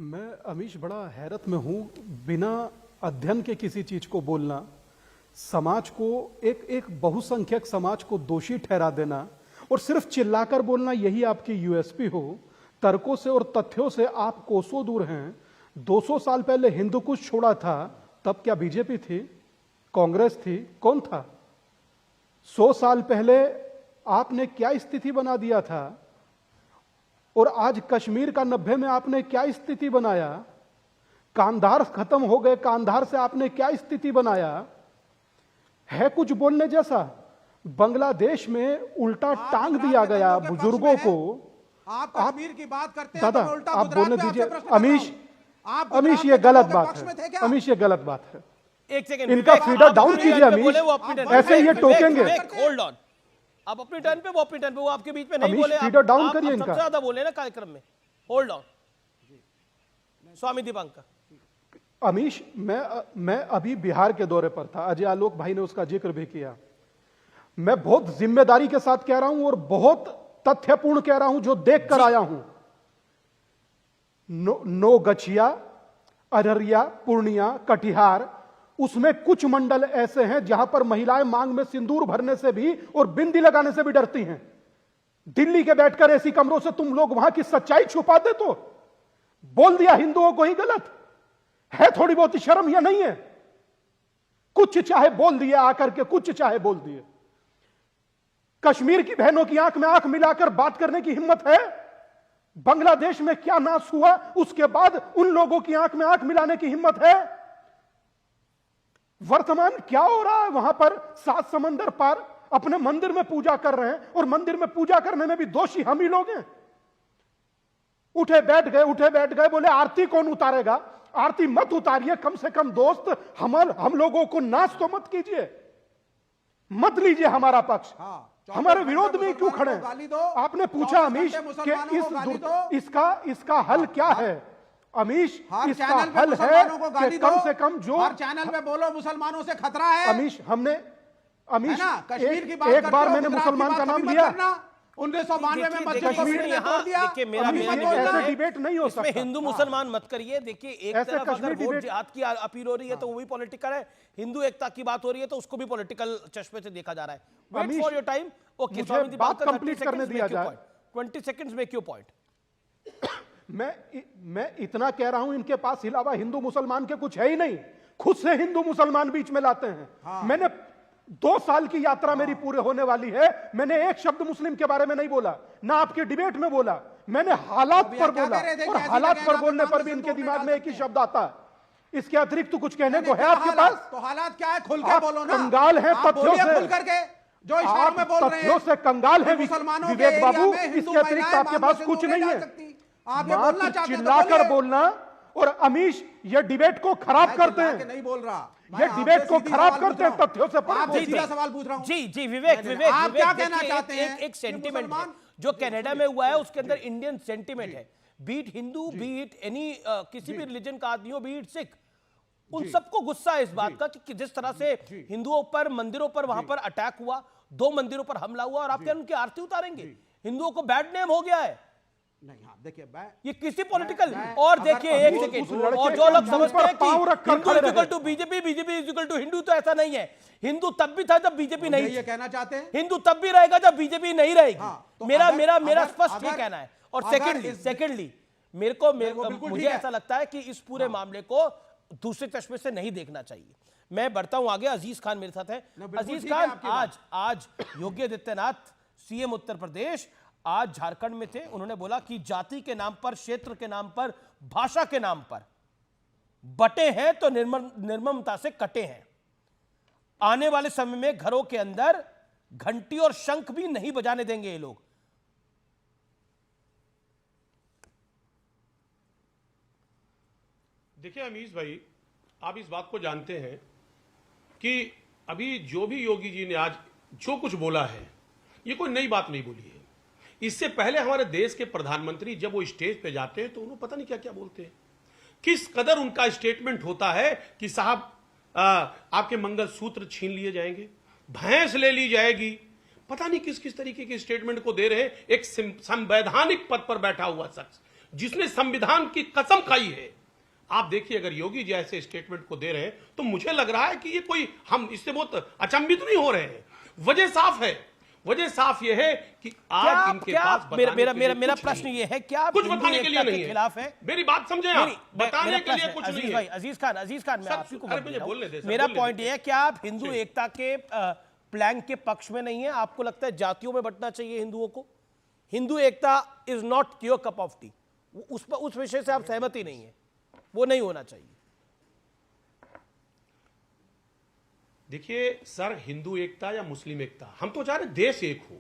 मैं अमीश बड़ा हैरत में हूं। बिना अध्ययन के किसी चीज को बोलना, समाज को एक बहुसंख्यक समाज को दोषी ठहरा देना और सिर्फ चिल्लाकर बोलना, यही आपकी यूएसपी हो। तर्कों से और तथ्यों से आप कोसों दूर हैं। 200 साल पहले हिंदू कुश छोड़ा था, तब क्या बीजेपी थी, कांग्रेस थी, कौन था? 100 साल पहले आपने क्या स्थिति बना दिया था और आज कश्मीर का 90 में आपने क्या स्थिति बनाया? कांधार खत्म हो गए, कांधार से आपने क्या स्थिति बनाया? है कुछ बोलने जैसा? बांग्लादेश में उल्टा टांग दिया गया बुजुर्गों को। आप कश्मीर की बात करते हैं दादा, तो मैं उल्टा आप बोलने दीजिए। अमीश, अमीश ये गलत बात है। अमीश ये गलत बात है। एक सेकंड, इनका फीडर डाउन कीजिए अमीश, ऐसे ये टोकेंगे। होल्ड ऑन, आप अपनी टर्न पे, वो अपनी टर्न पे, वो आपके बीच में नहीं बोले। फीडर डाउन करिए इनका। सबसे ज्यादा बोले ना कार्यक्रम में। होल्ड ऑन, स्वामी दीपांकर। अमीश, मैं अभी बिहार के दौरे पर था, अजय आलोक भाई ने उसका जिक्र भी किया। मैं बहुत जिम्मेदारी के साथ कह रहा हूं और बहुत तथ्यपूर्ण कह रहा हूं, जो देख कर आया हूं। नो गछिया, अररिया, पूर्णिया, कटिहार, उसमें कुछ मंडल ऐसे हैं जहां पर महिलाएं मांग में सिंदूर भरने से भी और बिंदी लगाने से भी डरती हैं। दिल्ली के बैठकर ऐसी कमरों से तुम लोग वहां की सच्चाई छुपा दे तो बोल दिया हिंदुओं को ही गलत है। थोड़ी बहुत शर्म या नहीं है? कुछ चाहे बोल दिए आकर के, कुछ चाहे बोल दिए। कश्मीर की बहनों की आंख में आंख मिलाकर बात करने की हिम्मत है? बांग्लादेश में क्या नाश हुआ उसके बाद उन लोगों की आंख में आंख मिलाने की हिम्मत है? वर्तमान क्या हो रहा है वहां पर? 7 समंदर पार अपने मंदिर में पूजा कर रहे हैं और मंदिर में पूजा करने में भी दोषी हम ही लोग हैं। उठे बैठ गए, बोले आरती कौन उतारेगा? आरती मत उतारिए, कम से कम दोस्त हम लोगों को नाश तो मत कीजिए, मत लीजिए हमारा पक्ष। हमारे विरोध में क्यों खड़े? आपने पूछा अमीश कि इसका हल क्या है? अमीश, इसका हल है कि कम से कम जो हर चैनल में बोलो मुसलमानों से खतरा है। अमीश, अमीश कश्मीर की बात एक बार मैंने मुसलमान का नाम लिया। 1992 में मस्जिद को तोड़ दिया। देखिए, मेरा डिबेट नहीं हो सकता। हिंदू मुसलमान मत करिए। देखिए, एक तरफ अगर वोट जिहाद की अपील हो रही है तो वो भी पॉलिटिकल है, हिंदू एकता की बात हो रही है तो उसको भी पॉलिटिकल चश्मे से देखा जा रहा है। Wait for your time. Okay, मुझे बात कंप्लीट करने दिया जाए। 20 सेकंड्स मेक योर पॉइंट। मैं इतना कह रहा हूं, इनके पास इलावा हिंदू मुसलमान के कुछ है ही नहीं। खुद से हिंदू मुसलमान बीच में लाते हैं। मैंने 2 साल की यात्रा मेरी पूरे होने वाली है, मैंने एक शब्द मुस्लिम के बारे में नहीं बोला, ना आपके डिबेट में बोला। मैंने हालात पर बोला और हालात पर बोलने पर भी इनके दिमाग में एक ही शब्द आता है। इसके अतिरिक्त तो कुछ कहने को है आपके पास? तो हालात क्या है? खुल के बोलो ना। कंगाल है तथ्यों से, खुल करके जो इशारों में बोल रहे हैं, तथ्यों से कंगाल है मुसलमानों विवेक बाबू। इसके अतिरिक्त आपके पास कुछ नहीं है। आप ये बोलना चाहते हैं चिल्लाकर बोलना और अमीश ये डिबेट को खराब करते हैं। नहीं बोल रहा, ये डिबेट को खराब करते हैं तथ्यों से। आपसे सीधा सवाल पूछ रहा हूं। जी विवेक, आप क्या कहना चाहते हैं? एक सेंटिमेंट जो कनाडा में हुआ है उसके अंदर इंडियन सेंटिमेंट है। बीट हिंदू, बीट एनी किसी भी रिलीजन का आदमी हो, बीट सिख, उन सबको गुस्सा है इस बात का कि जिस तरह से हिंदुओं पर, मंदिरों पर वहां पर अटैक हुआ, 2 मंदिरों पर हमला हुआ और आप क्या उनकी आरती उतारेंगे? हिंदुओं को बैड नेम हो गया है। नहीं, हाँ देखिए, ये किसी पॉलिटिकल और देखिए एक सेकंड, और जो लोग समझते हैं कि Hindu equal to BJP, BJP equal to Hindu, तो ऐसा नहीं है। हिंदू तब भी था जब बीजेपी नहीं थी। ये कहना चाहते हैं हिंदू तब भी रहेगा जब बीजेपी नहीं रहेगी। तो मेरा स्पष्ट ये कहना है। और सेकेंडली मुझे ऐसा लगता है कि इस पूरे मामले को दूसरे चश्मे से नहीं देखना चाहिए। मैं बढ़ता हूं आगे। अजीज खान मेरे साथ है। अजीज खान, आज योगी आदित्यनाथ सीएम उत्तर प्रदेश आज झारखंड में थे। उन्होंने बोला कि जाति के नाम पर, क्षेत्र के नाम पर, भाषा के नाम पर बटे हैं तो निर्ममता से कटे हैं। आने वाले समय में घरों के अंदर घंटी और शंख भी नहीं बजाने देंगे ये लोग। देखिए अमीश भाई, आप इस बात को जानते हैं कि अभी जो भी योगी जी ने आज जो कुछ बोला है, ये कोई नई बात नहीं बोली है। इससे पहले हमारे देश के प्रधानमंत्री जब वो स्टेज पे जाते हैं तो उन्होंने पता नहीं क्या क्या बोलते हैं। किस कदर उनका स्टेटमेंट होता है कि साहब आपके मंगलसूत्र छीन लिए जाएंगे, भैंस ले ली जाएगी, पता नहीं किस किस तरीके के स्टेटमेंट को दे रहे हैं। एक संवैधानिक पद पर बैठा हुआ शख्स जिसने संविधान की कसम खाई है। आप देखिए, अगर योगी जी ऐसे स्टेटमेंट को दे रहे हैं तो मुझे लग रहा है कि ये कोई, हम इससे बहुत अचंभित नहीं हो रहे हैं। वजह साफ है, वजह साफ ये है कि आज इनके पास मेरा प्रश्न ये है, क्या कुछ बताने के लिए नहीं खिलाफ है? मेरी बात समझे आप, बताने के लिए कुछ नहीं है। अजीज खान, मैं आपको मुझे बोलने दे। मेरा पॉइंट ये है, क्या आप हिंदू एकता के प्लान के पक्ष में नहीं है? आपको लगता है जातियों में बंटना चाहिए हिंदुओं को? हिंदू एकता is not your cup of tea, उस विषय से आप सहमति नहीं है, वो नहीं होना चाहिए? देखिए सर, हिंदू एकता या मुस्लिम एकता, हम तो चाह रहे देश एक हो।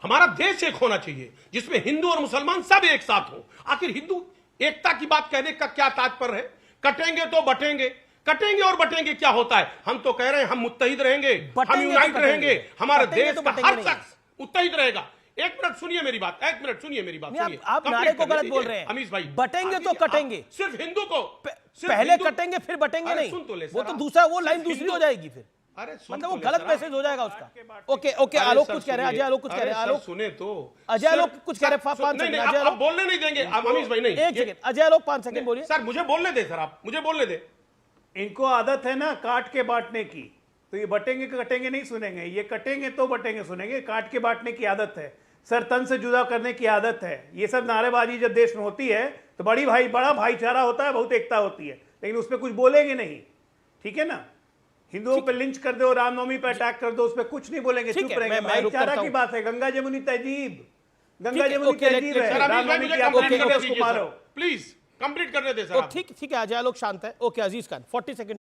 हमारा देश एक होना चाहिए जिसमें हिंदू और मुसलमान सब एक साथ हो। आखिर हिंदू एकता की बात कहने का क्या तात्पर्य है? कटेंगे तो बटेंगे, कटेंगे और बटेंगे क्या होता है? हम तो कह रहे हैं हम मुत्तहिद रहेंगे, हम यूनाइट रहेंगे, हमारे देश का हर शख्स मुत्तहिद रहेगा। एक मिनट सुनिए मेरी बात, एक मिनट सुनिए मेरी बात, सुनिए। आप नारे को गलत बोल रहे हैं अमीश भाई। बटेंगे तो कटेंगे, सिर्फ हिंदू को पहले कटेंगे फिर बटेंगे नहीं, वो तो दूसरा, वो लाइन दूसरी हो जाएगी फिर, अरे मतलब वो गलत मैसेज हो जाएगा उसका। ओके आलोक कुछ कह रहे हैं, अजय आलोक कुछ कह रहे हैं, आलोक सुने तो, अजय आलोक कुछ कह रहे हैं, 5 सेकंड अजय आलोक बोलने नहीं देंगे अमीश भाई, नहीं एक सेकंड अजय आलोक 5 सेकंड बोलिए सर, मुझे बोलने दे सर, आप मुझे बोलने दे। इनको आदत है ना काट के बांटने की, तो ये बटेंगे कटेंगे नहीं सुनेंगे, ये कटेंगे तो बटेंगे सुनेंगे। काट के बांटने की आदत है, सर तन से जुदा करने की आदत है। ये सब नारेबाजी जब देश में होती है तो बड़ा भाईचारा होता है, बहुत एकता होती है, लेकिन उसमें कुछ बोलेंगे नहीं, ठीक है ना? हिंदुओं पे लिंच कर दो, रामनवमी पे अटैक कर दो, उस पे कुछ नहीं बोलेंगे, चुप रहेंगे। भाईचारा की बात है, गंगा जमुनी तहजीब, गंगा जमुनी तहजीब है, रामनवमी की आप उसको मारो। प्लीज कंप्लीट करने दे सर। ठीक है, अजय आलोक शांत है। ओके अजीज खान 40 सेकंड